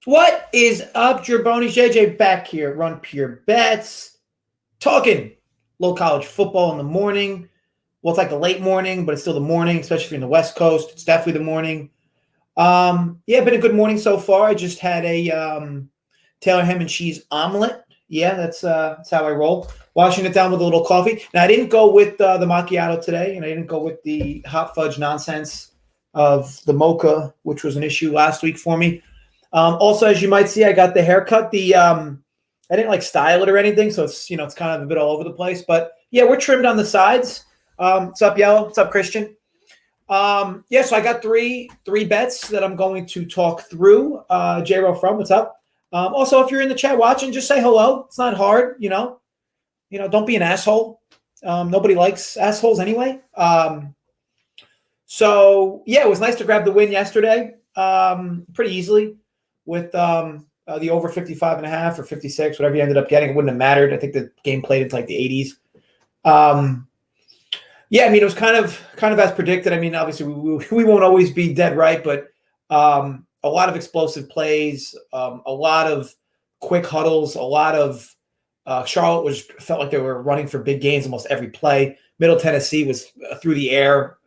What is up, Jabronis? JJ back here at Run Pure Bets. Talking low college football in the morning. Well, it's like the late morning, but it's still the morning, especially if you're in the West Coast. It's definitely the morning. Been a good morning so far. I just had a Taylor ham and cheese omelet. Yeah, that's how I roll. Washing it down with a little coffee. Now, I didn't go with the macchiato today, and I didn't go with the hot fudge nonsense of the mocha, which was an issue last week for me. Also, as you might see, I got the haircut. I didn't like style it or anything, so it's kind of a bit all over the place. But yeah, we're trimmed on the sides. What's up, Yellow? What's up, Christian? So I got three bets that I'm going to talk through. J-Ro from, what's up? Also, if you're in the chat watching, just say hello. It's not hard, don't be an asshole. Nobody likes assholes anyway. It was nice to grab the win yesterday, pretty easily with the over 55.5 or 56, whatever you ended up getting. It wouldn't have mattered. I think the game played into like the 80s. It was kind of as predicted. I mean, obviously we won't always be dead right, but a lot of explosive plays, a lot of quick huddles, a lot of Charlotte felt like they were running for big gains almost every play. Middle Tennessee was through the air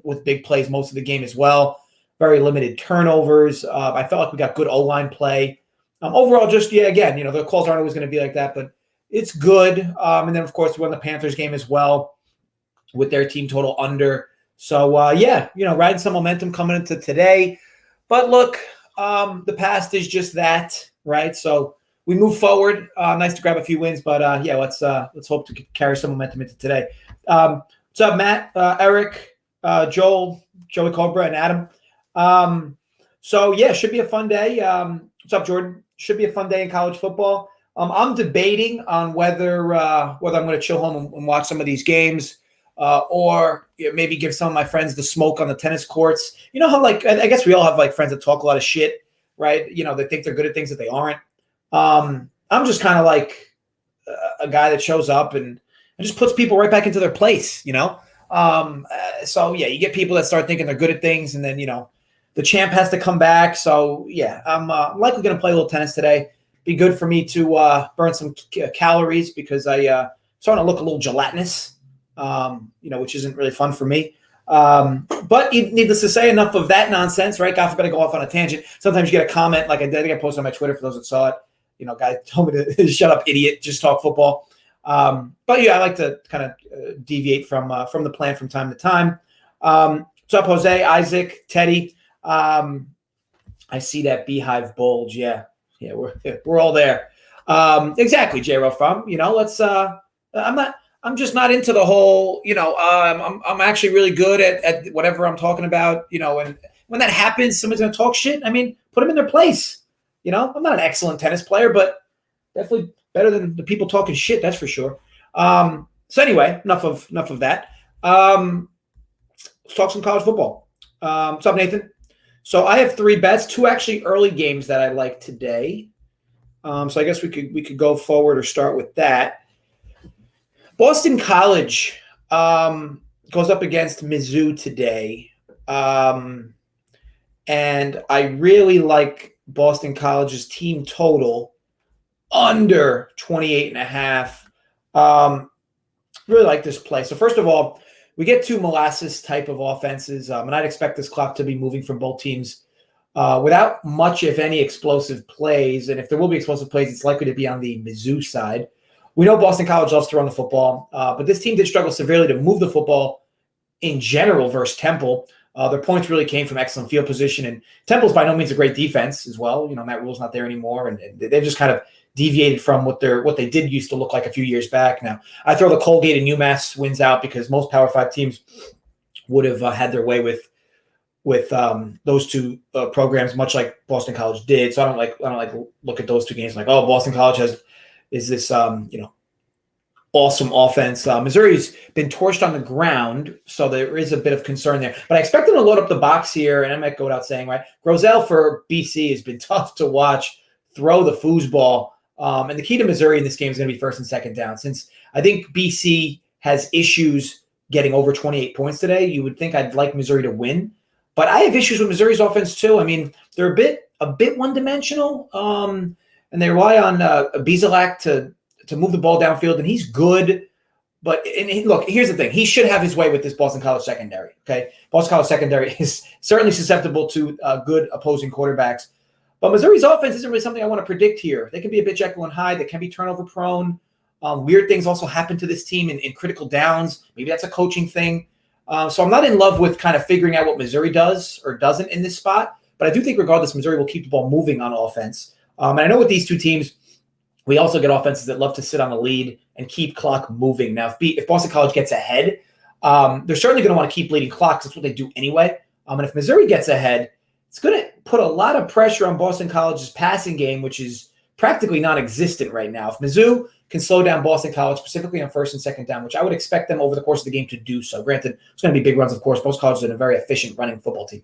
with big plays most of the game as well. Very limited turnovers. I felt like we got good O-line play. Overall, the calls aren't always going to be like that, but it's good. And then, of course, we won the Panthers game as well with their team total under. So, riding some momentum coming into today. But look, the past is just that, right? So we move forward. Nice to grab a few wins, but let's hope to carry some momentum into today. What's up, Matt, Eric, Joel, Joey Cobra, and Adam? Should be a fun day. What's up, Jordan? Should be a fun day in college football. I'm debating on whether I'm going to chill home and watch some of these games, or maybe give some of my friends the smoke on the tennis courts. You know how, I guess we all have friends that talk a lot of shit, right? They think they're good at things that they aren't. I'm just kind of like a guy that shows up and just puts people right back into their place, you get people that start thinking they're good at things, and then, the champ has to come back. So, I'm likely going to play a little tennis today. Be good for me to burn some calories because I starting to look a little gelatinous, which isn't really fun for me. But needless to say, enough of that nonsense, right? God forbid I go off on a tangent. Sometimes you get a comment, like I think I posted on my Twitter for those that saw it. Guy told me to shut up, idiot, just talk football. I like to kind of deviate from the plan from time to time. What's up, Jose, Isaac, Teddy? I see that beehive bulge. Yeah, we're all there. Exactly, J-Ro from. I'm just not into the whole. I'm actually really good at whatever I'm talking about. And when that happens, somebody's gonna talk shit. I mean, put them in their place. I'm not an excellent tennis player, but definitely better than the people talking shit. That's for sure. Anyway, enough of that. Let's talk some college football. What's up, Nathan? So I have 3 bets, 2 actually early games that I like today. So I guess we could go forward or start with that. Boston College goes up against Mizzou today. And I really like Boston College's team total under 28.5. Really like this play. So first of all, we get 2 molasses type of offenses, and I'd expect this clock to be moving from both teams without much, if any, explosive plays. And if there will be explosive plays, it's likely to be on the Mizzou side. We know Boston College loves to run the football, but this team did struggle severely to move the football in general versus Temple. Their points really came from excellent field position, and Temple's by no means a great defense as well. Matt Rule's not there anymore, and they've just kind of deviated from what they did used to look like a few years back. Now, I throw the Colgate and UMass wins out because most Power 5 teams would have had their way with those 2 programs, much like Boston College did. So I don't like look at those 2 games like, oh, Boston College is this awesome offense. Missouri's been torched on the ground, so there is a bit of concern there. But I expect them to load up the box here, and I might go without saying, right? Grosel for BC has been tough to watch throw the foosball. And the key to Missouri in this game is going to be first and second down. Since I think BC has issues getting over 28 points today, you would think I'd like Missouri to win. But I have issues with Missouri's offense too. I mean, they're a bit a bit one-dimensional, and they rely on Bizalak to move the ball downfield, and he's good. But look, here's the thing. He should have his way with this Boston College secondary, okay? Boston College secondary is certainly susceptible to good opposing quarterbacks. But Missouri's offense isn't really something I want to predict here. They can be a bit Jekyll and Hyde. They can be turnover prone. Weird things also happen to this team in critical downs. Maybe that's a coaching thing. So I'm not in love with kind of figuring out what Missouri does or doesn't in this spot. But I do think regardless, Missouri will keep the ball moving on offense. And I know with these two teams, we also get offenses that love to sit on the lead and keep clock moving. Now, if Boston College gets ahead, they're certainly going to want to keep bleeding clocks. That's what they do anyway. And if Missouri gets ahead, it's going to put a lot of pressure on Boston College's passing game, which is practically non-existent right now. If Mizzou can slow down Boston College, specifically on first and second down, which I would expect them over the course of the game to do so. Granted, it's going to be big runs, of course. Boston College is a very efficient running football team.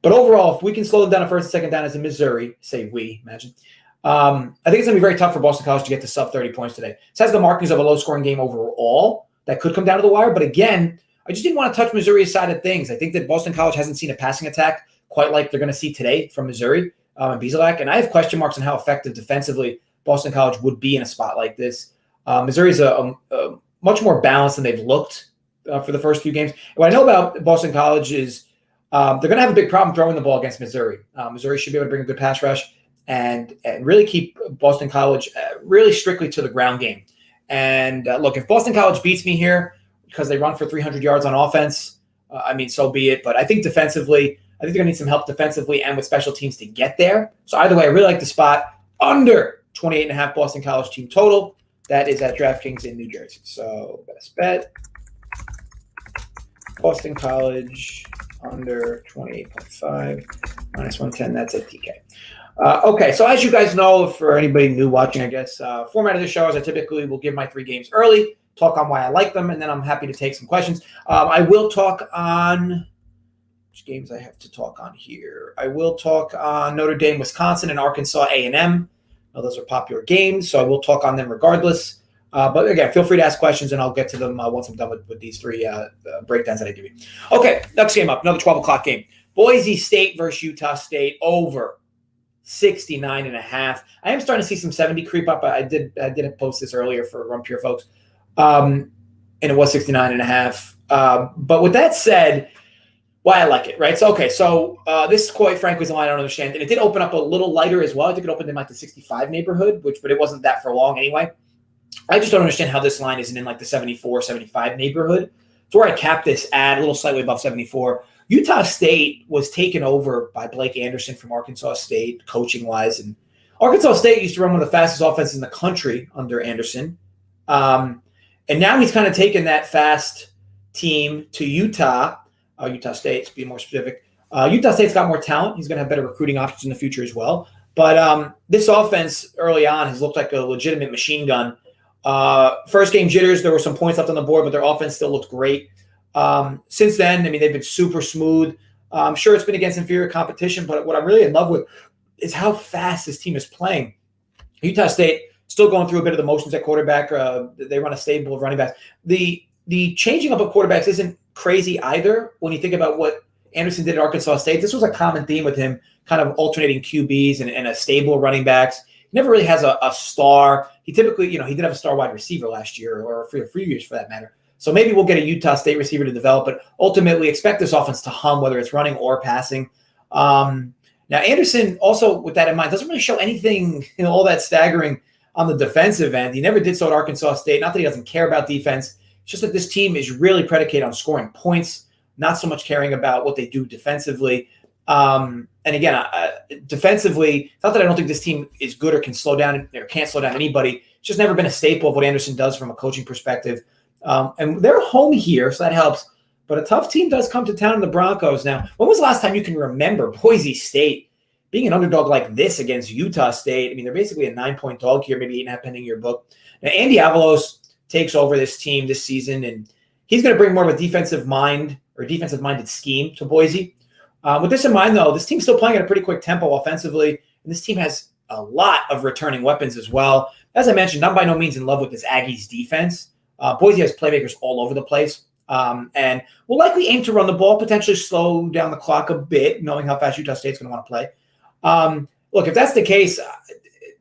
But overall, if we can slow them down on first and second down as in Missouri, say we, imagine, I think it's going to be very tough for Boston College to get to sub 30 points today. This has the markings of a low-scoring game overall that could come down to the wire. But again, I just didn't want to touch Missouri's side of things. I think that Boston College hasn't seen a passing attack quite like they're going to see today from Missouri and Bizalak. And I have question marks on how effective defensively Boston College would be in a spot like this. Missouri's a much more balanced than they've looked for the first few games. And what I know about Boston College is they're going to have a big problem throwing the ball against Missouri. Missouri should be able to bring a good pass rush and really keep Boston College really strictly to the ground game. And look, if Boston College beats me here because they run for 300 yards on offense, so be it. But I think defensively, I think they're going to need some help defensively and with special teams to get there. So either way, I really like the spot under 28.5 Boston College team total. That is at DraftKings in New Jersey. So best bet, Boston College under 28.5 minus 110. That's at DK. Okay, so as you guys know, for anybody new watching, I guess, format of the show is I typically will give my 3 games early, talk on why I like them, and then I'm happy to take some questions. I will talk on which games I have to talk on here. I will talk on Notre Dame, Wisconsin, and Arkansas A&M. Now, those are popular games, so I will talk on them regardless. But again, feel free to ask questions, and I'll get to them once I'm done with these 3 breakdowns that I give you. Okay, next game up, another 12 o'clock game. Boise State versus Utah State over 69.5. I am starting to see some 70 creep up. I didn't post this earlier for Run Pure folks. And it was 69.5. But with that said, why I like it, right? So this quite frankly is a line I don't understand. And it did open up a little lighter as well. I think it opened in like the 65 neighborhood, but it wasn't that for long anyway. I just don't understand how this line isn't in like the 74, 75 neighborhood. It's where I capped this at a little slightly above 74. Utah State was taken over by Blake Anderson from Arkansas State, coaching-wise. And Arkansas State used to run one of the fastest offenses in the country under Anderson. And now he's kind of taken that fast team to Utah State, to be more specific. Utah State's got more talent. He's going to have better recruiting options in the future as well. But this offense early on has looked like a legitimate machine gun. First game jitters, there were some points left on the board, but their offense still looked great. Since then, they've been super smooth. I'm sure it's been against inferior competition, but what I'm really in love with is how fast this team is playing. Utah State still going through a bit of the motions at quarterback. They run a stable of running backs. The changing up of quarterbacks isn't crazy either when you think about what Anderson did at Arkansas State. This was a common theme with him, kind of alternating QBs and a stable of running backs. He never really has a star. He typically, he did have a star wide receiver last year or for a few years for that matter. So maybe we'll get a Utah State receiver to develop, but ultimately expect this offense to hum, whether it's running or passing. Now, Anderson, also with that in mind, doesn't really show anything all that staggering on the defensive end. He never did so at Arkansas State. Not that he doesn't care about defense. It's just that this team is really predicated on scoring points, not so much caring about what they do defensively. And again, defensively, it's not that I don't think this team is good or can slow down or can't slow down anybody. It's just never been a staple of what Anderson does from a coaching perspective. And they're home here, so that helps. But a tough team does come to town in the Broncos. Now, when was the last time you can remember Boise State being an underdog like this against Utah State? they're basically a 9-point dog here, maybe 8.5 pending your book. Now, Andy Avalos takes over this team this season, and he's going to bring more of a defensive mind or defensive-minded scheme to Boise. With this in mind, though, this team's still playing at a pretty quick tempo offensively, and this team has a lot of returning weapons as well. As I mentioned, I'm by no means in love with this Aggies defense. Boise has playmakers all over the place, and will likely aim to run the ball, potentially slow down the clock a bit, knowing how fast Utah State's going to want to play. Look, if that's the case,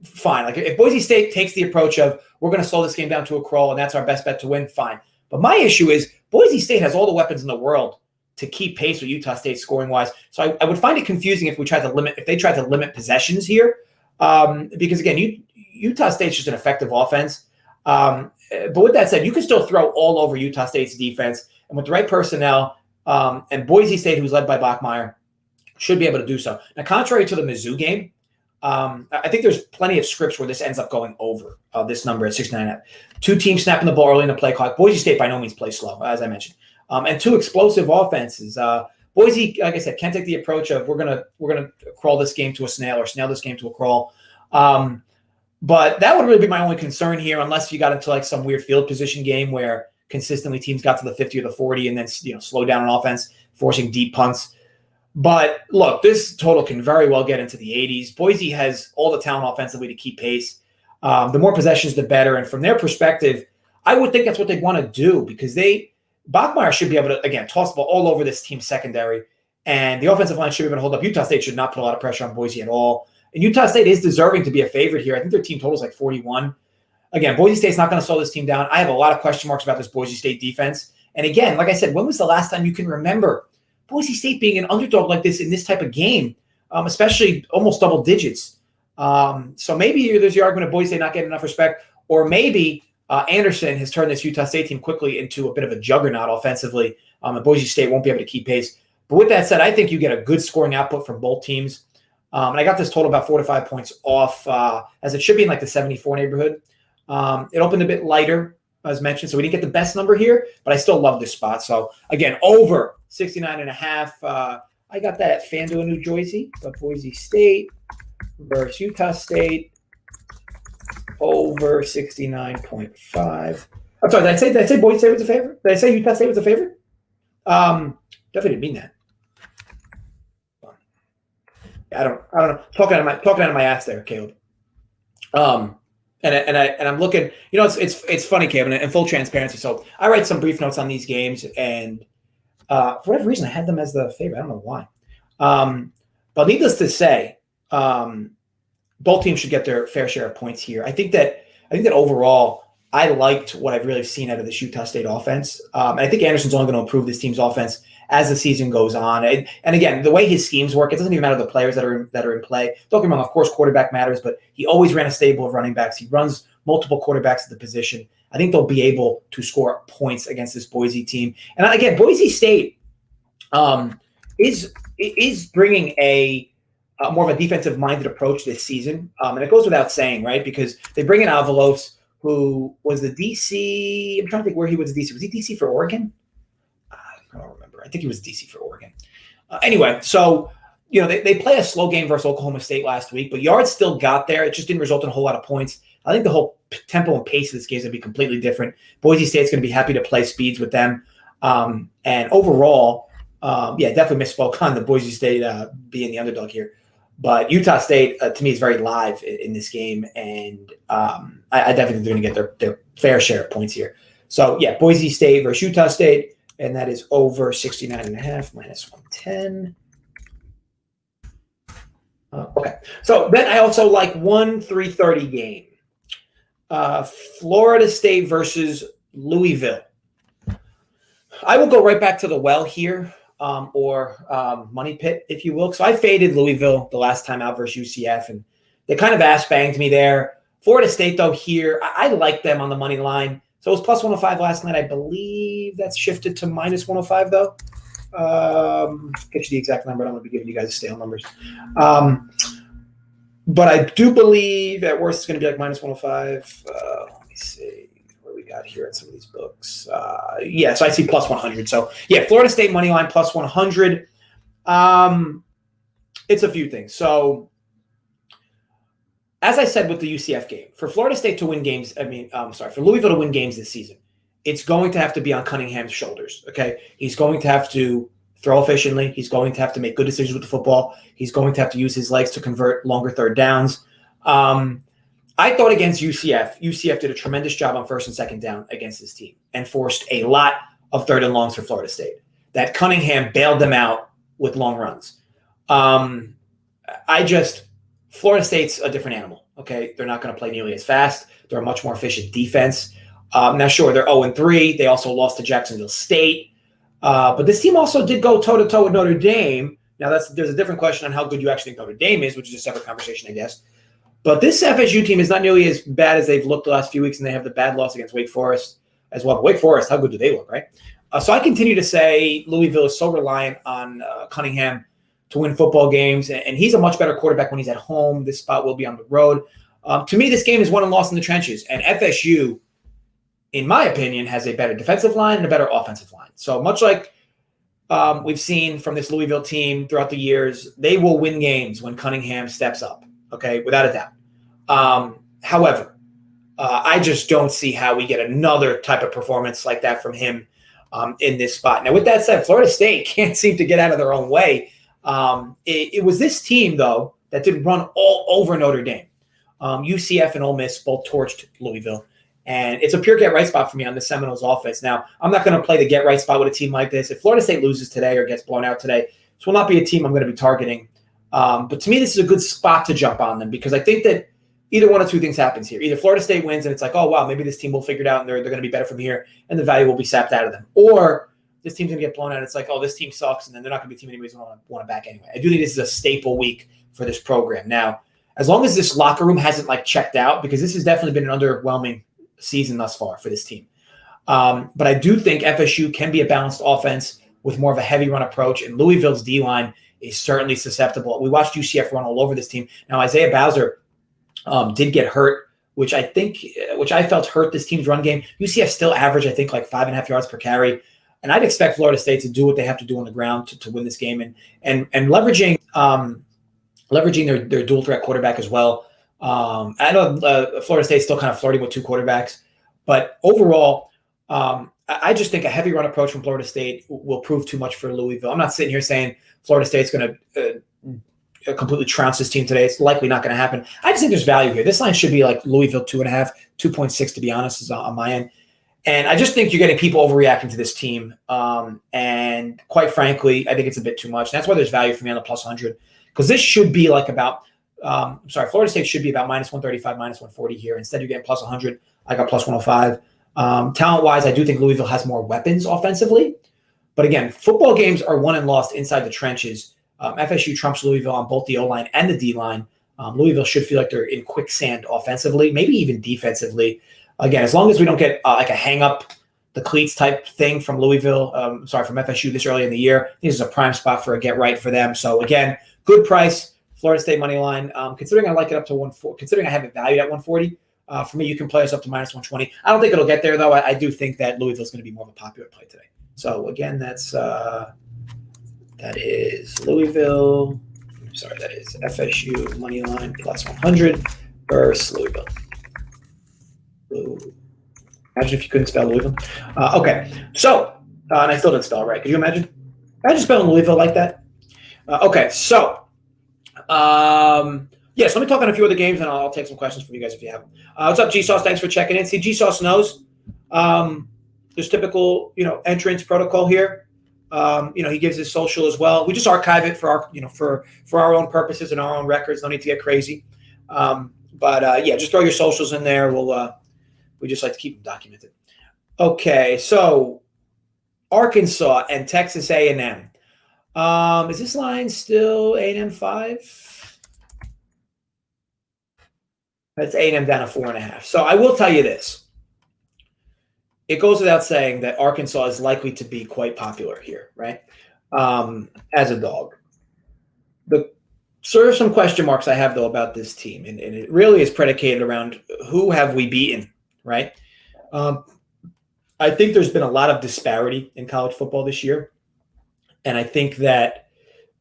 fine. Like if Boise State takes the approach of we're going to slow this game down to a crawl and that's our best bet to win, fine. But my issue is Boise State has all the weapons in the world to keep pace with Utah State scoring wise. So I would find it confusing if they tried to limit possessions here, because again, Utah State's just an effective offense. But with that said, you can still throw all over Utah State's defense, and with the right personnel, and Boise State, who's led by Bachmeier, should be able to do so. Now, contrary to the Mizzou game, I think there's plenty of scripts where this ends up going over this number at 69.5. Two teams snapping the ball early in the play clock. Boise State by no means plays slow, as I mentioned, and two explosive offenses. Boise, like I said, can take the approach of we're gonna crawl this game to a snail or snail this game to a crawl. But that would really be my only concern here, unless you got into like some weird field position game where consistently teams got to the 50 or the 40 and then slow down on offense, forcing deep punts. But look, this total can very well get into the 80s. Boise has all the talent offensively to keep pace. The more possessions, the better. And from their perspective, I would think that's what they want to do, because Bachmeier should be able to, again, toss the ball all over this team's secondary. And the offensive line should be able to hold up. Utah State should not put a lot of pressure on Boise at all. And Utah State is deserving to be a favorite here. I think their team total is like 41. Again, Boise State's not going to slow this team down. I have a lot of question marks about this Boise State defense. And again, like I said, when was the last time you can remember Boise State being an underdog like this in this type of game, especially almost double digits? So maybe there's the argument of Boise State not getting enough respect, or maybe Anderson has turned this Utah State team quickly into a bit of a juggernaut offensively, and Boise State won't be able to keep pace. But with that said, I think you get a good scoring output from both teams. And I got this total about 4 to 5 points off, as it should be in like the 74 neighborhood. It opened a bit lighter, as mentioned, so we didn't get the best number here, but I still love this spot. So again, over 69.5. I got that at FanDuel New Jersey, but Boise State versus Utah State over 69.5. I'm sorry, did I say Boise State was a favorite? Did I say Utah State was a favorite? Definitely didn't mean that. I don't know. Talking out of my ass there, Caleb. And I'm looking. It's funny, Caleb, and full transparency. So I write some brief notes on these games, and for whatever reason, I had them as the favorite. I don't know why. But needless to say, both teams should get their fair share of points here. I think that overall, I liked what I've really seen out of this Utah State offense. And I think Anderson's only going to improve this team's offense as the season goes on. And again, the way his schemes work, it doesn't even matter the players that are in play. Don't get me wrong, of course, quarterback matters, but he always ran a stable of running backs. He runs multiple quarterbacks at the position. I think they'll be able to score points against this Boise team. And again, Boise State is bringing a more of a defensive-minded approach this season. And it goes without saying, right? Because they bring in Avalos, who was the DC. I'm trying to think where he was the DC. Was he DC for Oregon? I don't remember. I think he was DC for Oregon. Anyway, so they play a slow game versus Oklahoma State last week, but yards still got there. It just didn't result in a whole lot of points. I think the whole tempo and pace of this game is going to be completely different. Boise State's going to be happy to play speeds with them. And overall, definitely misspoke on the Boise State being the underdog here. But Utah State, to me, is very live in this game, and I definitely think they're going to get their fair share of points here. So, Boise State versus Utah State, and that is over 69.5 minus 110. Okay. So then I also like 3:30 game. Florida State versus Louisville. I will go right back to the well here, or money pit, if you will. So I faded Louisville the last time out versus UCF, and they kind of ass-banged me there. Florida State, though, here, I like them on the money line. So it was plus 105 last night. I believe that's shifted to minus 105, though. Get you the exact number. I don't want to be giving you guys stale numbers. But I do believe at worst it's going to be like minus 105. Let me see what we got here in some of these books. So I see plus 100. So, Florida State money line plus 100. It's a few things. So, as I said with the UCF game, for Florida State to win games, for Louisville to win games this season, it's going to have to be on Cunningham's shoulders, okay? He's going to have to throw efficiently. He's going to have to make good decisions with the football. He's going to have to use his legs to convert longer third downs. I thought against UCF did a tremendous job on first and second down against this team and forced a lot of third and longs for Florida State. That Cunningham bailed them out with long runs. Florida State's a different animal. Okay, they're not going to play nearly as fast. They're a much more efficient defense. Now, sure, they're 0-3. They also lost to Jacksonville State. But this team also did go toe-to-toe with Notre Dame. Now, there's a different question on how good you actually think Notre Dame is, which is a separate conversation, I guess. But this FSU team is not nearly as bad as they've looked the last few weeks, and they have the bad loss against Wake Forest as well. But Wake Forest, how good do they look, right? So I continue to say Louisville is so reliant on Cunningham to win football games, and he's a much better quarterback when he's at home. This spot will be on the road. To me, this game is won and lost in the trenches, and FSU, in my opinion, has a better defensive line and a better offensive line. So much like we've seen from this Louisville team throughout the years, they will win games when Cunningham steps up, okay, without a doubt. However, I just don't see how we get another type of performance like that from him in this spot. Now, with that said, Florida State can't seem to get out of their own way. It was this team, though, that did run all over Notre Dame. UCF and Ole Miss both torched Louisville. And it's a pure get-right spot for me on the Seminoles offense. Now, I'm not going to play the get-right spot with a team like this. If Florida State loses today or gets blown out today, this will not be a team I'm going to be targeting. But to me, this is a good spot to jump on them because I think that either one of two things happens here. Either Florida State wins and it's like, oh, wow, maybe this team will figure it out and they're going to be better from here and the value will be sapped out of them. Or this team's going to get blown out and it's like, oh, this team sucks and then they're not going to be a team anybody's going to want to back anyway. I do think this is a staple week for this program. Now, as long as this locker room hasn't checked out, because this has definitely been an underwhelming season thus far for this team. But I do think FSU can be a balanced offense with more of a heavy run approach, and Louisville's D-line is certainly susceptible. We watched UCF run all over this team. Now, Isaiah Bowser did get hurt, which I felt hurt this team's run game. UCF still averaged, I think, 5.5 yards per carry. And I'd expect Florida State to do what they have to do on the ground to win this game and leveraging their dual threat quarterback as well. I know Florida State's still kind of flirting with two quarterbacks, but overall, I just think a heavy run approach from Florida State will prove too much for Louisville. I'm not sitting here saying Florida State's going to completely trounce this team today. It's likely not going to happen. I just think there's value here. This line should be like Louisville 2.5, 2.6 to be honest, is on my end. And I just think you're getting people overreacting to this team. And quite frankly, I think it's a bit too much. And that's why there's value for me on the plus 100 because this should be Florida State should be about minus 135, minus 140 here. Instead, you're getting plus 100. I got plus 105. Talent-wise, I do think Louisville has more weapons offensively. But again, football games are won and lost inside the trenches. FSU trumps Louisville on both the O-line and the D-line. Louisville should feel like they're in quicksand offensively, maybe even defensively. Again, as long as we don't get a hang-up the cleats type thing from Louisville, from FSU this early in the year, this is a prime spot for a get-right for them. So again, good price. Florida State money line. Considering I like it up to 140, considering I have it valued at 140, for me, you can play us up to minus 120. I don't think it'll get there, though. I do think that Louisville is going to be more of a popular play today. So, again, that is Louisville. That is FSU money line plus 100 versus Louisville. Imagine if you couldn't spell Louisville. Okay. So, and I still didn't spell it right. Could you imagine? Imagine spelling Louisville like that. Okay. So, so let me talk on a few other games, and I'll take some questions from you guys if you have them. What's up, G-Sauce? Thanks for checking in. See, G-Sauce knows there's typical, entrance protocol here. He gives his social as well. We just archive it for our own purposes and our own records. No need to get crazy. Just throw your socials in there. We just like to keep them documented. Okay, so Arkansas and Texas A&M. Is this line still A&M 5? That's A&M down to 4.5. So I will tell you this. It goes without saying that Arkansas is likely to be quite popular here, right? As a dog. There are some question marks I have, though, about this team, and it really is predicated around who have we beaten, right? I think there's been a lot of disparity in college football this year, and I think that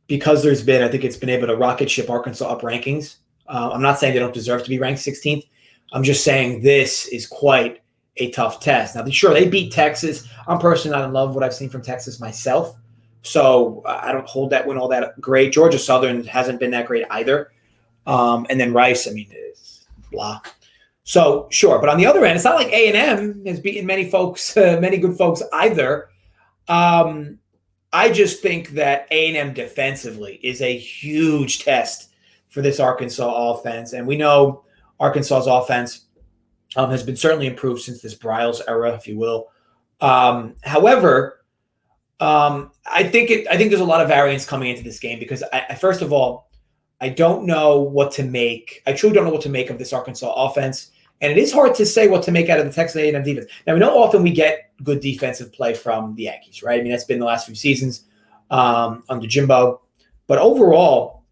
because I think it's been able to rocket ship Arkansas up rankings. I'm not saying they don't deserve to be ranked 16th. I'm just saying this is quite a tough test. Now, sure, they beat Texas. I'm personally not in love with what I've seen from Texas myself, so I don't hold that win all that great. Georgia Southern hasn't been that great either. And then Rice, it's blah. So, sure. But on the other end, it's not like A&M has beaten many good folks either. I just think that A&M defensively is a huge test for this Arkansas offense. And we know Arkansas's offense has been certainly improved since this Bryles era, if you will. However, I think there's a lot of variance coming into this game because first of all, I don't know what to make. I truly don't know what to make of this Arkansas offense. And it is hard to say what to make out of the Texas A&M defense. Now, we know often we get good defensive play from the Yankees, right? I mean, that's been the last few seasons under Jimbo. But overall,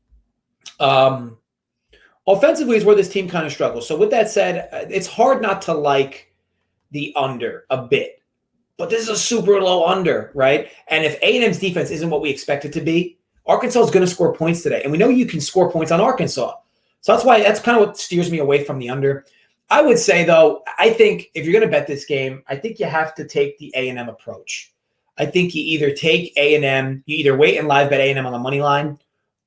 offensively is where this team kind of struggles. So with that said, it's hard not to like the under a bit. But this is a super low under, right? And if A&M's defense isn't what we expect it to be, Arkansas is going to score points today. And we know you can score points on Arkansas. So that's kind of what steers me away from the under. I would say, though, I think if you're going to bet this game, I think you have to take the A&M approach. I think you either take A&M, you either wait and live bet A&M on the money line,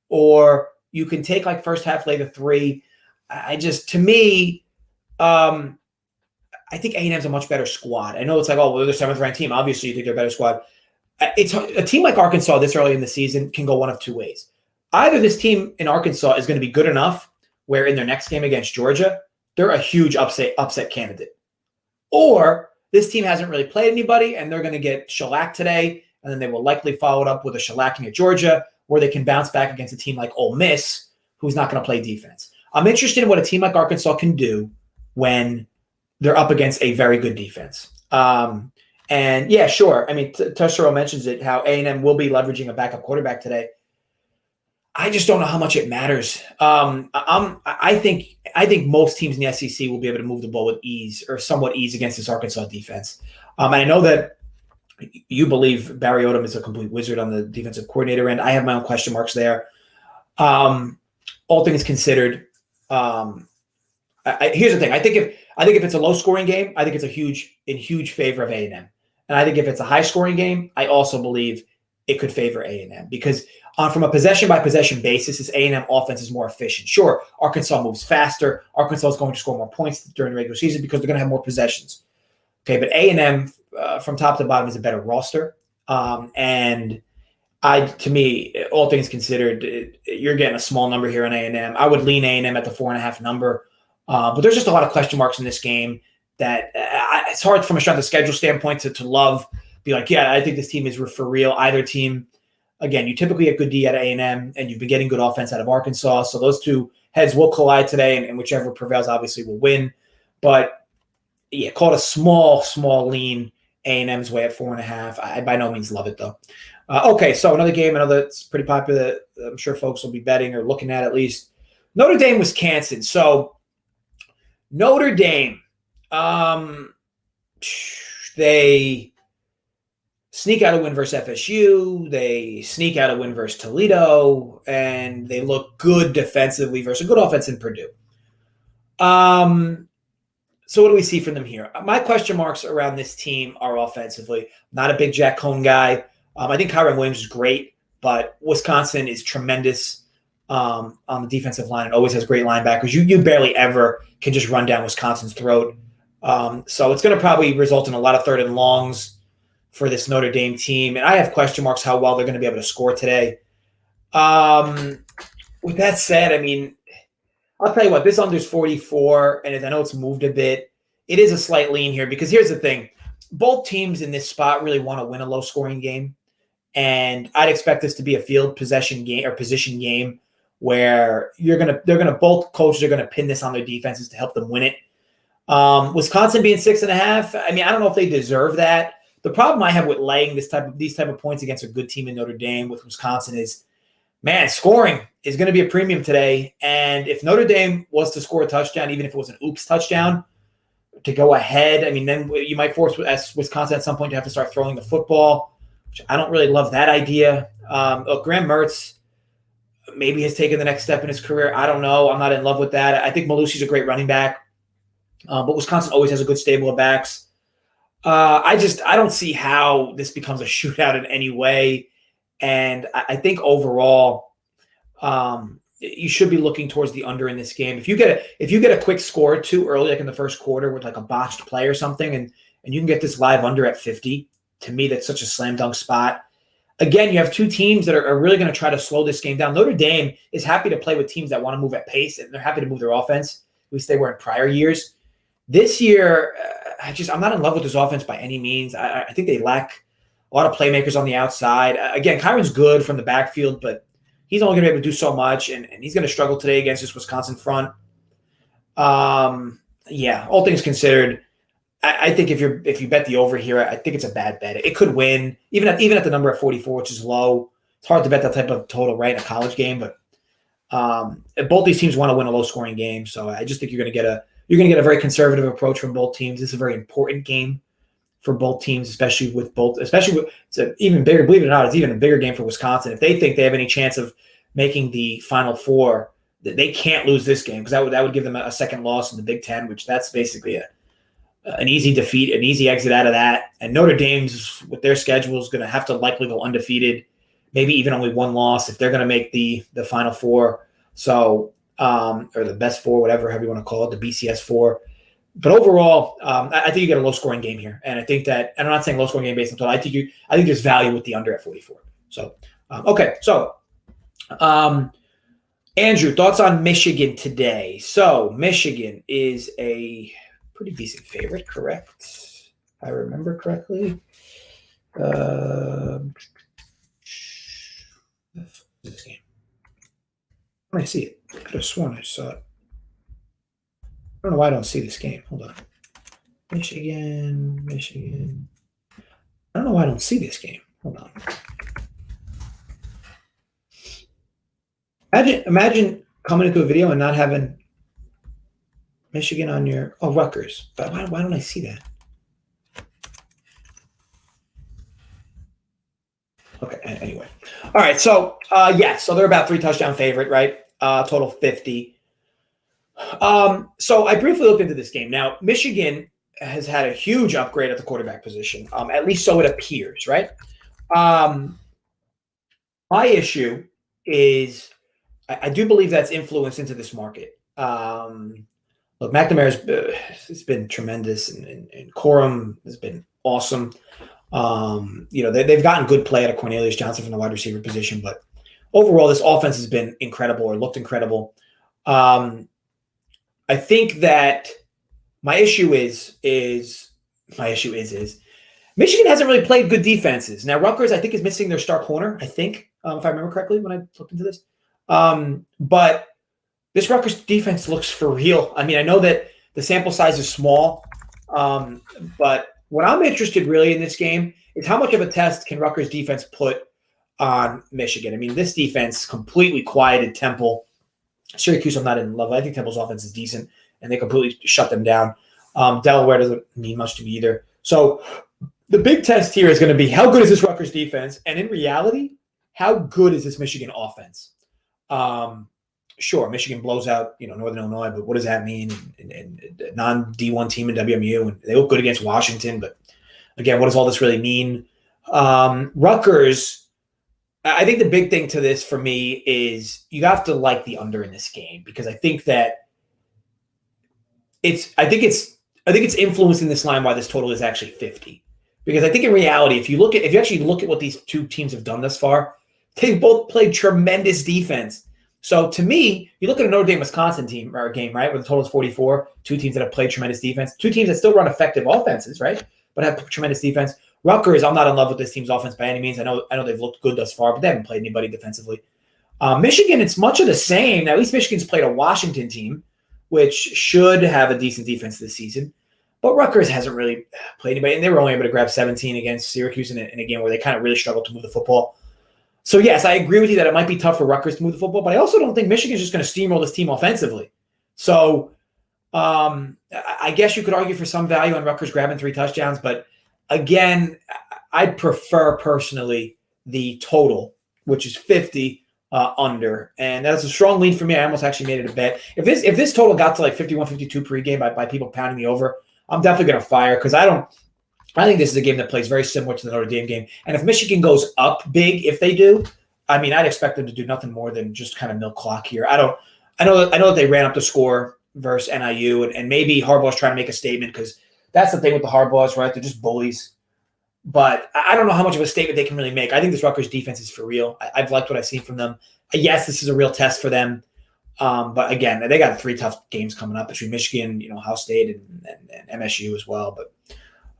or you can take like first half lay the 3. I think A&M's a much better squad. I know it's like, oh, well, they're the 7th ranked team. Obviously, you think they're a better squad. It's a team like Arkansas this early in the season can go one of two ways. Either this team in Arkansas is going to be good enough where in their next game against Georgia, they're a huge upset candidate. Or this team hasn't really played anybody and they're going to get shellacked today, and then they will likely follow it up with a shellacking at Georgia where they can bounce back against a team like Ole Miss who's not going to play defense. I'm interested in what a team like Arkansas can do when they're up against a very good defense. And yeah, sure. I mean, Tushiro mentions it, how A&M will be leveraging a backup quarterback today. I just don't know how much it matters. I think most teams in the SEC will be able to move the ball with ease or somewhat ease against this Arkansas defense. And I know that you believe Barry Odom is a complete wizard on the defensive coordinator end. I have my own question marks there. All things considered, here's the thing. I think if it's a low scoring game, I think it's in huge favor of A&M. And I think if it's a high scoring game, I also believe it could favor A&M because from a possession by possession basis, this A&M offense is more efficient. Sure, Arkansas moves faster. Arkansas is going to score more points during the regular season because they're going to have more possessions. Okay, but A&M from top to bottom is a better roster. And to me, all things considered, you're getting a small number here on A&M. I would lean A&M at the 4.5 number. But there's just a lot of question marks in this game that it's hard from a strength of schedule standpoint to love. Be like, yeah, I think this team is for real. Either team, again, you typically get good D out of A&M, and you've been getting good offense out of Arkansas. So those two heads will collide today, and whichever prevails obviously will win. But yeah, call it a small lean A&M's way at 4.5. I by no means love it though. Okay, so another game, I know that's pretty popular. I'm sure folks will be betting or looking at least. Notre Dame, Wisconsin. So Notre Dame, they sneak out a win versus FSU. They sneak out a win versus Toledo, and they look good defensively versus a good offense in Purdue. So what do we see from them here? My question marks around this team are offensively. Not a big Jack Cohn guy. I think Kyron Williams is great, but Wisconsin is tremendous on the defensive line and always has great linebackers. You barely ever can just run down Wisconsin's throat. So it's going to probably result in a lot of 3rd and longs for this Notre Dame team. And I have question marks how well they're going to be able to score today. With that said, I mean, I'll tell you what, this under's 44, and I know it's moved a bit. It is a slight lean here because here's the thing. Both teams in this spot really want to win a low-scoring game, and I'd expect this to be a field possession game or position game where both coaches are going to pin this on their defenses to help them win it. Wisconsin being 6.5, I mean, I don't know if they deserve that. The problem I have with laying these type of points against a good team in Notre Dame with Wisconsin is, man, scoring is going to be a premium today. And if Notre Dame was to score a touchdown, even if it was an oops touchdown, to go ahead, I mean, then you might force Wisconsin at some point to have to start throwing the football, which I don't really love that idea. Graham Mertz maybe has taken the next step in his career. I don't know. I'm not in love with that. I think Malusi's a great running back, but Wisconsin always has a good stable of backs. I don't see how this becomes a shootout in any way. And I think overall, you should be looking towards the under in this game. If you get a quick score too early, like in the first quarter with like a botched play or something, and you can get this live under at 50, to me, that's such a slam dunk spot. again, you have two teams that are really going to try to slow this game down. Notre Dame is happy to play with teams that want to move at pace, and they're happy to move their offense. At least they were in prior years. This year, I'm not in love with this offense by any means. I think they lack a lot of playmakers on the outside. Again, Kyron's good from the backfield, but he's only going to be able to do so much, and he's going to struggle today against this Wisconsin front. Yeah, all things considered, I think if you bet the over here, I think it's a bad bet. It could win, even at the number at 44, which is low. It's hard to bet that type of total right in a college game, but both these teams want to win a low-scoring game, so I just think you're going to get a very conservative approach from both teams. This is a very important game for both teams, especially with it's an even bigger, believe it or not, it's even a bigger game for Wisconsin. If they think they have any chance of making the Final Four, they can't lose this game because that would give them a second loss in the Big Ten, which that's basically an easy defeat, an easy exit out of that. And Notre Dame's, with their schedule, is going to have to likely go undefeated, maybe even only one loss if they're going to make the Final Four. So, or the best four, whatever, however you want to call it, the BCS four. But overall, I think you get a low-scoring game here, and I think that, and I'm not saying low-scoring game based on total. I think there's value with the under at 44. So, okay, so Andrew, thoughts on Michigan today? So Michigan is a pretty decent favorite, correct? If I remember correctly. This game. I see it. I could have sworn I saw it. I don't know why I don't see this game. Hold on. Michigan. I don't know why I don't see this game. Hold on. Imagine coming into a video and not having Michigan on your Rutgers. But why don't I see that? Okay. Anyway. All right. So so they're about 3 touchdown favorite, right? Total 50. So I briefly looked into this game. Now, Michigan has had a huge upgrade at the quarterback position, at least so it appears, right? My issue is I do believe that's influenced into this market. Look, McNamara's has been tremendous, and Corum has been awesome. They've gotten good play out of Cornelius Johnson from the wide receiver position, but overall, this offense has been incredible or looked incredible. I think that my issue is Michigan hasn't really played good defenses. Now, Rutgers, I think, is missing their star corner, I think, if I remember correctly when I looked into this. But this Rutgers defense looks for real. I mean, I know that the sample size is small, but what I'm interested really in this game is how much of a test can Rutgers defense put on Michigan. I mean, this defense completely quieted Temple. Syracuse, I'm not in love with. I think Temple's offense is decent, and they completely shut them down. Delaware doesn't mean much to me either. So the big test here is going to be how good is this Rutgers defense, and in reality, how good is this Michigan offense? Sure, Michigan blows out Northern Illinois, but what does that mean? And non-D1 team in WMU, and they look good against Washington, but again, what does all this really mean? Rutgers. I think the big thing to this for me is you have to like the under in this game because I think that it's influencing this line why this total is actually 50. Because I think in reality, if you actually look at what these two teams have done thus far, they've both played tremendous defense. So to me, you look at a Notre Dame Wisconsin game, right, where the total is 44, two teams that have played tremendous defense, two teams that still run effective offenses, right, but have tremendous defense. Rutgers, I'm not in love with this team's offense by any means. I know they've looked good thus far, but they haven't played anybody defensively. Michigan, it's much of the same. Now, at least Michigan's played a Washington team, which should have a decent defense this season. But Rutgers hasn't really played anybody, and they were only able to grab 17 against Syracuse in a game where they kind of really struggled to move the football. So, yes, I agree with you that it might be tough for Rutgers to move the football, but I also don't think Michigan's just going to steamroll this team offensively. So, I guess you could argue for some value on Rutgers grabbing 3 touchdowns, but again, I'd prefer personally the total, which is 50 under, and that's a strong lead for me. I almost actually made it a bet. If this total got to like 51, 52 pregame by people pounding me over, I'm definitely going to fire because I think this is a game that plays very similar to the Notre Dame game. And if Michigan goes up big, if they do, I mean, I'd expect them to do nothing more than just kind of milk clock here. I know that they ran up the score versus NIU, and maybe Harbaugh's trying to make a statement because that's the thing with the Harbaughs, right? They're just bullies. But I don't know how much of a statement they can really make. I think this Rutgers defense is for real. I've liked what I've seen from them. Yes, this is a real test for them. But again, they got 3 tough games coming up between Michigan, Ohio State, and MSU as well. But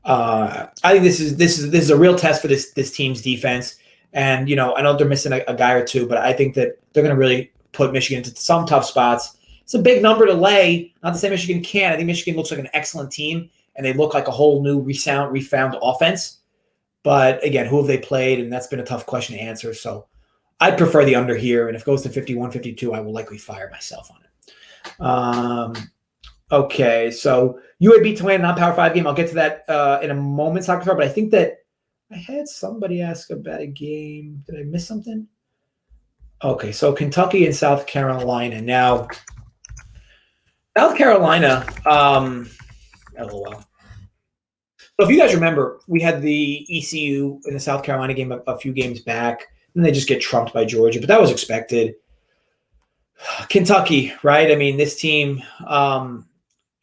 I think this is a real test for this team's defense. And I know they're missing a guy or two, but I think that they're going to really put Michigan into some tough spots. It's a big number to lay. Not to say Michigan can't. I think Michigan looks like an excellent team, and they look like a whole new refound offense. But again, who have they played? And that's been a tough question to answer. So I'd prefer the under here. And if it goes to 51, 52, I will likely fire myself on it. Okay, so UAB Tulane non-power 5 game. I'll get to that in a moment, Soccer Throw, but I think that I had somebody ask about a game. Did I miss something? Okay, so Kentucky and South Carolina. Now, South Carolina, LOL. So if you guys remember, we had the ECU in the South Carolina game a few games back, and they just get trumped by Georgia, but that was expected. Kentucky, right? I mean, this team.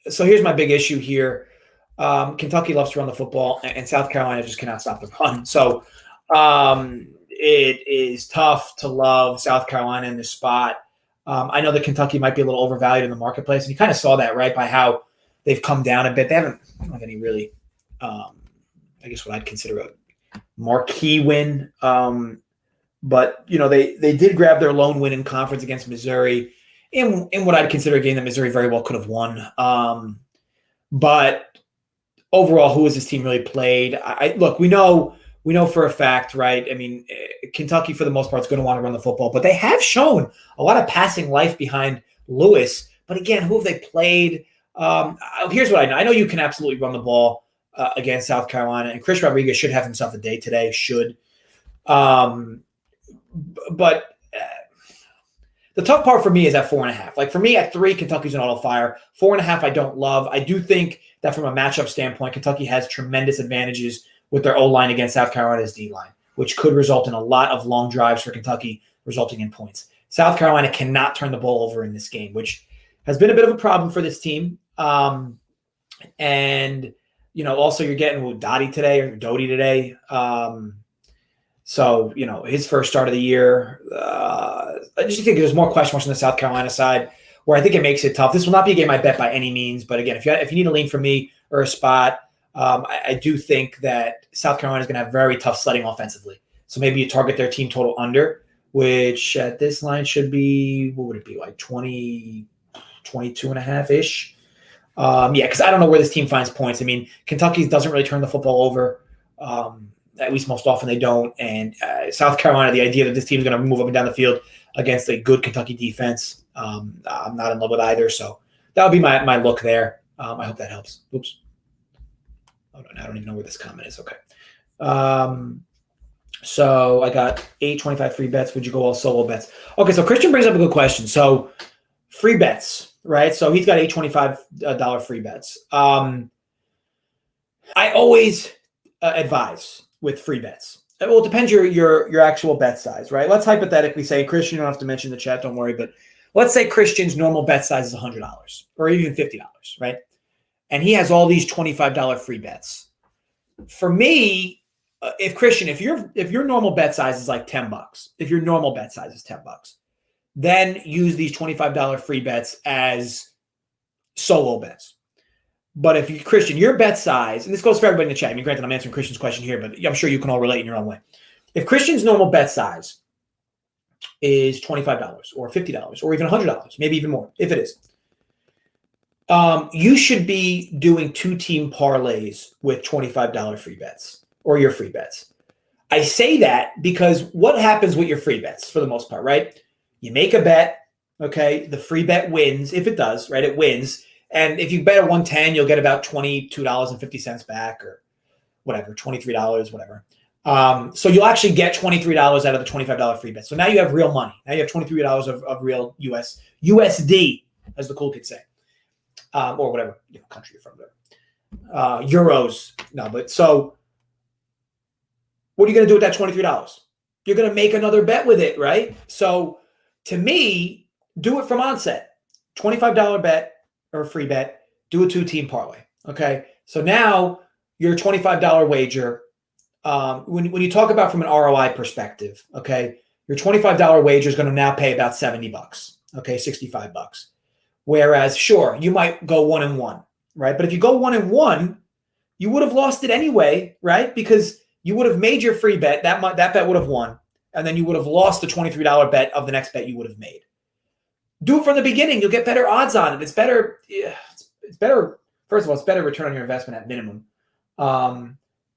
So here's my big issue here. Kentucky loves to run the football, and South Carolina just cannot stop the run. So it is tough to love South Carolina in this spot. I know that Kentucky might be a little overvalued in the marketplace, and you kind of saw that, right, by how they've come down a bit. They don't have any really, I guess what I'd consider a marquee win. But, they did grab their lone win in conference against Missouri in what I'd consider a game that Missouri very well could have won. But overall, who has this team really played? Look, we know for a fact, right? I mean, Kentucky, for the most part, is going to want to run the football, but they have shown a lot of passing life behind Lewis. But again, who have they played? Here's what I know. I know you can absolutely run the ball against South Carolina, and Chris Rodriguez should have himself a day today, But the tough part for me is at 4.5. Like for me at 3, Kentucky's an auto fire. 4.5, I don't love. I do think that from a matchup standpoint, Kentucky has tremendous advantages with their O-line against South Carolina's D-line, which could result in a lot of long drives for Kentucky, resulting in points. South Carolina cannot turn the ball over in this game, which has been a bit of a problem for this team. And also you're getting Doty today. So, his first start of the year, I just think there's more question marks on the South Carolina side where I think it makes it tough. This will not be a game I bet by any means. But again, if you need a lean from me or a spot, I do think that South Carolina is going to have very tough sledding offensively. So maybe you target their team total under, which at this line should be, what would it be, like 20, 22.5-ish? Because I don't know where this team finds points. I mean, Kentucky doesn't really turn the football over. At least most often they don't. And South Carolina, the idea that this team is going to move up and down the field against a good Kentucky defense, I'm not in love with either. So that would be my look there. I hope that helps. Oops. Oh, no, I don't even know where this comment is. Okay. So I got 825 free bets. Would you go all solo bets? Okay, so Christian brings up a good question. So free bets, right? So he's got $825 free bets. I always advise with free bets. Well, it depends your actual bet size, right? Let's hypothetically say, Christian, you don't have to mention the chat, don't worry, but let's say Christian's normal bet size is $100 or even $50, right? And he has all these $25 free bets. For me, if your normal bet size is like $10, if your normal bet size is $10, then use these $25 free bets as solo bets. But if Christian, your bet size, and this goes for everybody in the chat. I mean, granted, I'm answering Christian's question here, but I'm sure you can all relate in your own way. If Christian's normal bet size is $25 or $50 or even $100, maybe even more, if it is, you should be doing 2-team parlays with $25 free bets or your free bets. I say that because what happens with your free bets for the most part, right? You make a bet, okay? The free bet wins. If it does, right? It wins. And if you bet at 110, you'll get about $22.50 back or whatever, $23, whatever. So you'll actually get $23 out of the $25 free bet. So now you have real money. Now you have $23 of real USD, as the cool kids say, or whatever country you're from. Whatever. Euros. No, but so what are you going to do with that $23? You're going to make another bet with it, right? So to me, do it from onset. $25 bet or free bet, do a 2-team parlay. Okay. So now your $25 wager when you talk about from an ROI perspective, okay, your $25 wager is going to now pay about $70, okay, $65. Whereas, sure, you might go 1-1, right? But if you go 1-1, you would have lost it anyway, right? Because you would have made your free bet. That bet would have won, and then you would have lost the $23 bet of the next bet you would have made. Do it from the beginning. You'll get better odds on it. It's better. It's better. First of all, it's better return on your investment at minimum.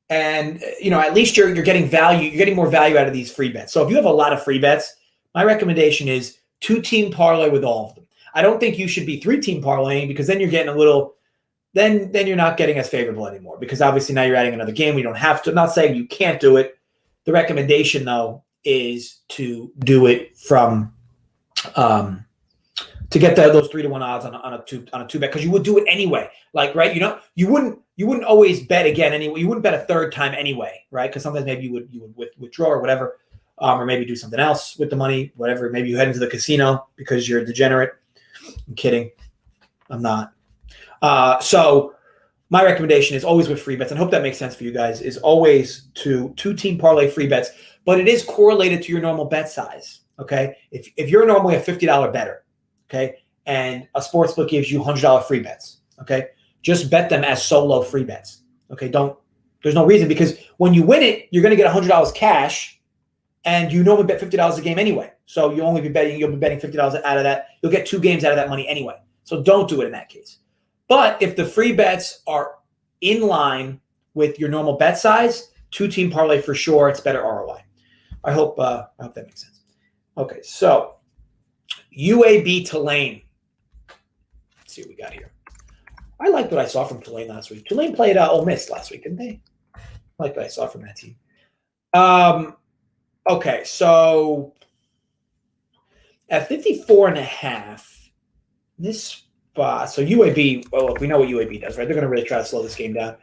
And at least you're getting value. You're getting more value out of these free bets. So if you have a lot of free bets, my recommendation is 2-team parlay with all of them. I don't think you should be 3-team parlaying, because then you're getting a little. Then you're not getting as favorable anymore, because obviously now you're adding another game. We don't have to. I'm not saying you can't do it. The recommendation, though, is to do it from to get those 3-1 odds on a two bet, because you would do it anyway. Like, right? You wouldn't always bet again anyway. You wouldn't bet a third time anyway, right? Because sometimes maybe you would withdraw or whatever, or maybe do something else with the money, whatever. Maybe you head into the casino because you're a degenerate. I'm kidding. I'm not. So my recommendation is always with free bets, and I hope that makes sense for you guys, is always to 2-team parlay free bets, but it is correlated to your normal bet size. Okay. If you're normally a $50 bettor, okay, and a sportsbook gives you $100 free bets, okay, just bet them as solo free bets. Okay. There's no reason, because when you win it, you're going to get $100 cash, and you normally bet $50 a game anyway. So you'll be betting $50 out of that. You'll get 2 games out of that money anyway. So don't do it in that case. But if the free bets are in line with your normal bet size, 2-team parlay for sure. It's better ROI. I hope that makes sense. Okay, so UAB Tulane. Let's see what we got here. I liked what I saw from Tulane last week. Tulane played Ole Miss last week, didn't they? I liked what I saw from that team. Okay, so at 54.5, this spot. So UAB, well, we know what UAB does, right? They're going to really try to slow this game down.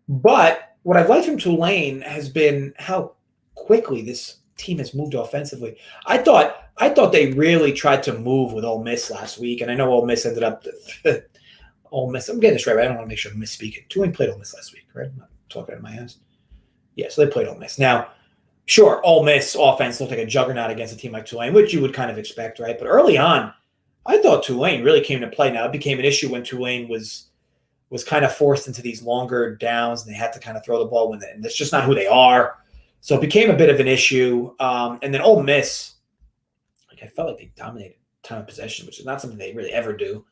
But what I've liked from Tulane has been how quickly this team has moved offensively. I thought they really tried to move with Ole Miss last week, and I know Ole Miss ended up Ole Miss. I'm getting this right. I don't want to make sure I'm misspeaking. Tulane played Ole Miss last week, right? I'm not talking out of my ass. Yeah, so they played Ole Miss. Now, sure, Ole Miss offense looked like a juggernaut against a team like Tulane, which you would kind of expect, right? But early on, I thought Tulane really came to play. Now, it became an issue when Tulane was kind of forced into these longer downs, and they had to kind of throw the ball and that's just not who they are. So it became a bit of an issue. And then Ole Miss, I felt like they dominated time of possession, which is not something they really ever do.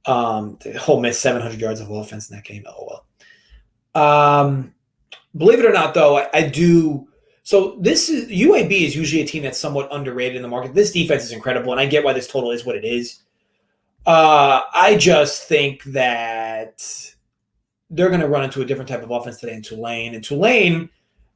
Ole Miss 700 yards of offense in that game. Oh well. Believe it or not, though, I do. So UAB is usually a team that's somewhat underrated in the market. This defense is incredible, and I get why this total is what it is. I just think that they're going to run into a different type of offense today in Tulane. And Tulane,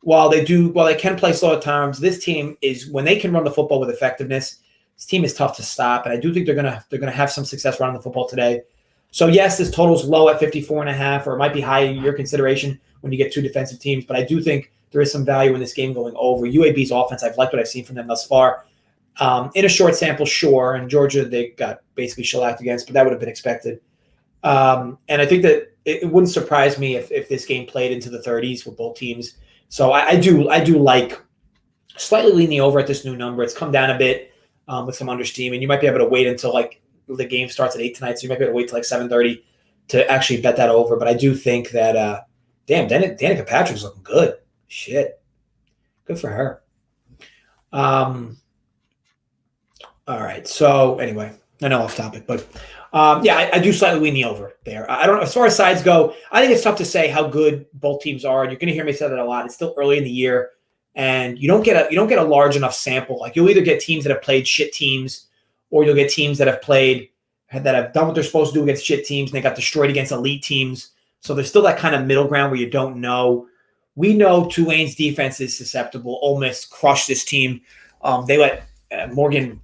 while they can play slow at times, this team is, when they can run the football with effectiveness, this team is tough to stop. And I do think they're going to have some success running the football today. So yes, this total's low at 54.5, or it might be high in your consideration when you get 2 defensive teams. But I do think there is some value in this game going over. UAB's offense, I've liked what I've seen from them thus far. In a short sample, sure. And Georgia, they got basically shellacked against, but that would have been expected. And I think that it wouldn't surprise me if this game played into the 30s with both teams. So I do like slightly leaning over at this new number. It's come down a bit with some understeam, and you might be able to wait until like the game starts at 8 tonight. So you might be able to wait till like 7:30 to actually bet that over. But I do think that, Danica Patrick's looking good. Shit. Good for her. All right. So anyway, I know off topic, but I do slightly lean the over there. I don't, as far as sides go, I think it's tough to say how good both teams are. And you're going to hear me say that a lot. It's still early in the year, and you don't get a large enough sample. Like, you'll either get teams that have played shit teams, or you'll get teams that have done what they're supposed to do against shit teams, and they got destroyed against elite teams. So there's still that kind of middle ground where you don't know. We know Tulane's defense is susceptible. Ole Miss crushed this team. They let Morgan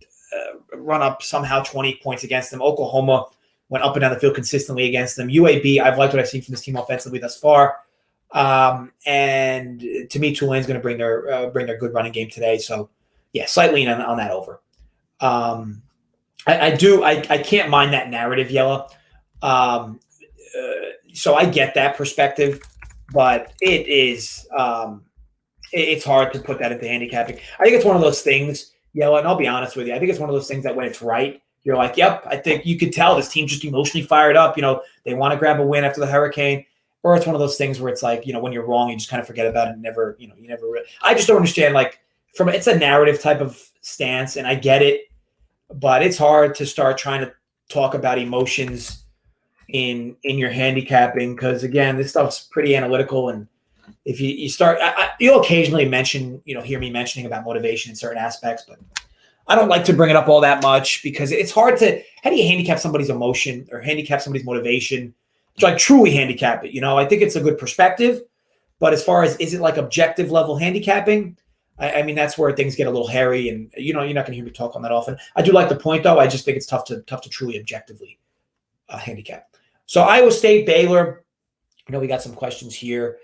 run up somehow 20 points against them. Oklahoma went up and down the field consistently against them. UAB, I've liked what I've seen from this team offensively thus far. And to me, Tulane's going to bring their good running game today. So yeah, slightly on that over. I can't mind that narrative, Yella. So I get that perspective. but it's hard to put that into handicapping. I think it's one of those things, and I'll be honest with you. I think it's one of those things that when it's right, you're like, yep, I think you could tell this team's just emotionally fired up. They want to grab a win after the hurricane. Or it's one of those things where it's like, when you're wrong, you just kind of forget about it and never, you never really. I just don't understand, it's a narrative type of stance, and I get it, but it's hard to start trying to talk about emotions in your handicapping because, again, this stuff's pretty analytical. And if you start, you'll occasionally hear me mentioning about motivation in certain aspects, but I don't like to bring it up all that much because it's hard to. How do you handicap somebody's emotion or handicap somebody's motivation? To truly handicap it, I think it's a good perspective, but as far as is it objective level handicapping, I mean that's where things get a little hairy, and you're not going to hear me talk on that often. I do like the point though. I just think it's tough to truly objectively handicap. So Iowa State, Baylor. We got some questions here.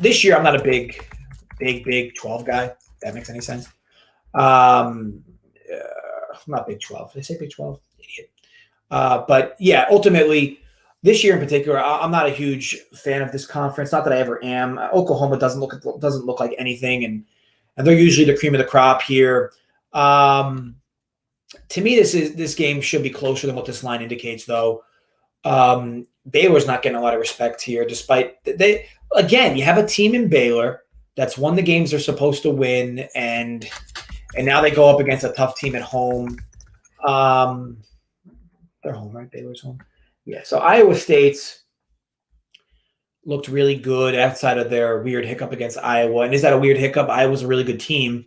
This year I'm not a big 12 guy. If that makes any sense. I'm not Big 12. Did I say Big 12? Idiot. But yeah, ultimately. This year in particular, I'm not a huge fan of this conference. Not that I ever am. Oklahoma doesn't look like anything, and they're usually the cream of the crop here. To me, this game should be closer than what this line indicates, though. Baylor's not getting a lot of respect here, despite you have a team in Baylor that's won the games they're supposed to win, and now they go up against a tough team at home. They're home, right? Baylor's home. Yeah, so Iowa State's looked really good outside of their weird hiccup against Iowa. And is that a weird hiccup? Iowa's a really good team.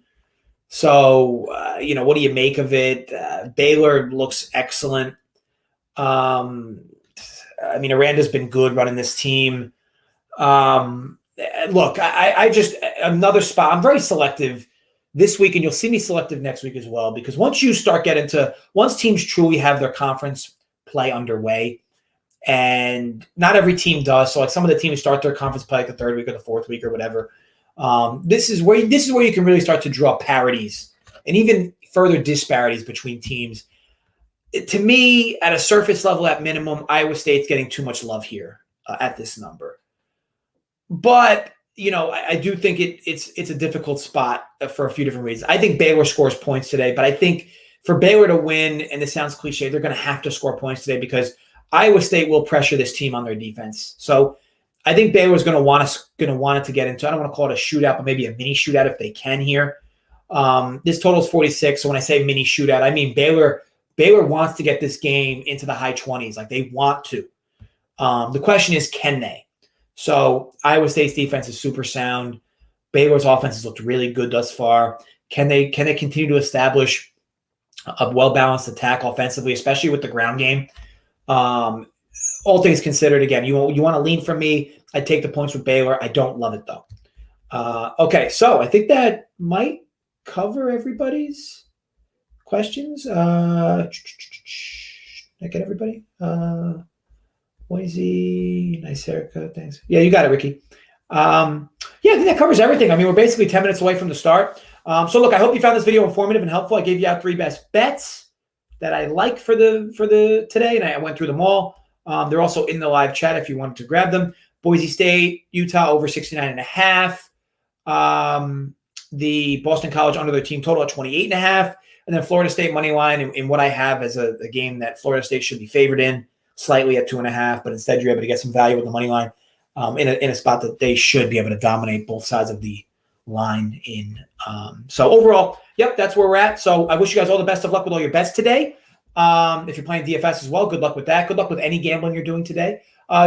So, what do you make of it? Baylor looks excellent. Aranda's been good running this team. Look, I just another spot. I'm very selective this week, and you'll see me selective next week as well, because once teams truly have their conference play underway, and not every team does. So some of the teams start their conference play the third week or the fourth week or whatever. This is where you can really start to draw parities and even further disparities between teams. To me, at a surface level, at minimum, Iowa State's getting too much love here at this number. But I do think it's a difficult spot for a few different reasons. I think Baylor scores points today, but I think for Baylor to win, and this sounds cliche, they're going to have to score points today because Iowa State will pressure this team on their defense. So I think Baylor's going to want it to get into, I don't want to call it a shootout, but maybe a mini shootout if they can here. This total is 46. So when I say mini shootout, I mean Baylor wants to get this game into the high 20s. Like they want to. The question is, can they? So Iowa State's defense is super sound. Baylor's offense has looked really good thus far. Can they continue to establish a well-balanced attack offensively, especially with the ground game? All things considered, again, you want to lean from me. I take the points with Baylor. I don't love it, though. Okay, so I think that might cover everybody's questions. Did I get everybody? Boise, nice haircut. Thanks. Yeah, you got it, Ricky. Yeah, I think that covers everything. I mean, we're basically 10 minutes away from the start. So look, I hope you found this video informative and helpful. I gave you out 3 best bets that I like for the today, and I went through them all. They're also in the live chat if you wanted to grab them. Boise State, Utah over 69.5. The Boston College under their team total at 28.5. And then Florida State money line in what I have as a game that Florida State should be favored in, slightly at 2.5, but instead you're able to get some value with the money line in a spot that they should be able to dominate both sides of the line in. So overall, yep, that's where we're at. So I wish you guys all the best of luck with all your bets today. If you're playing DFS as well, good luck with that. Good luck with any gambling you're doing today.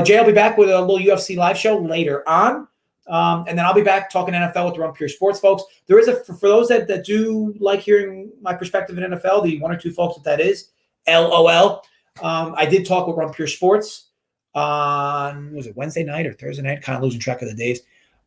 Jay will be back with a little UFC live show later on. And then I'll be back talking NFL with the Run Pure Sports folks. There is for those that do like hearing my perspective in NFL, the 1 or 2 folks that is, LOL. I did talk with Run Pure Sports on, was it Wednesday night or Thursday night? Kind of losing track of the days.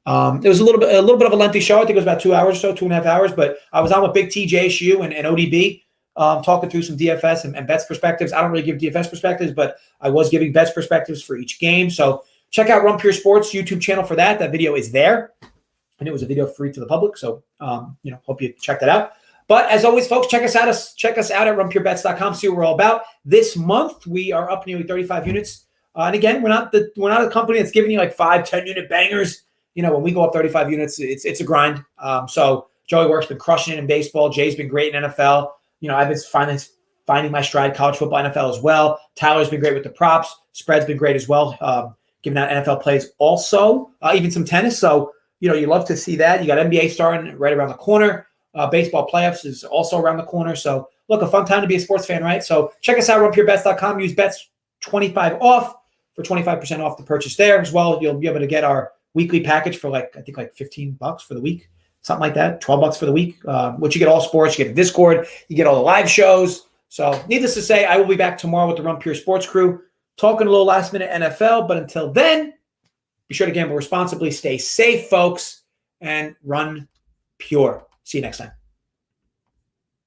It was a little bit of a lengthy show. I think it was about 2 hours or so, 2.5 hours. But I was on with Big T, JSU, and ODB, talking through some DFS and bets perspectives. I don't really give DFS perspectives, but I was giving bets perspectives for each game. So check out Run Pure Sports YouTube channel for that. That video is there, and it was a video free to the public. So hope you check that out. But as always, folks, check us out at runpurebets.com. See what we're all about. This month we are up nearly 35 units And again, we're not a company that's giving you like 5-10 unit bangers. When we go up 35 units, it's a grind. So Joey Work's been crushing it in baseball. Jay's been great in NFL. I've been finding my stride, college football, NFL as well. Tyler's been great with the props. Spread's been great as well, giving out NFL plays also, even some tennis. So, you love to see that. You got NBA starting right around the corner. Baseball playoffs is also around the corner. So, look, a fun time to be a sports fan, right? So, check us out, runpurebets.com. Use bets25 off for 25% off the purchase there as well. You'll be able to get our weekly package for I think $15 for the week, something like that, $12 for the week, which you get all sports. You get the Discord. You get all the live shows. So, needless to say, I will be back tomorrow with the Run Pure Sports crew, talking a little last-minute NFL. But until then, be sure to gamble responsibly, stay safe, folks, and run pure. See you next time.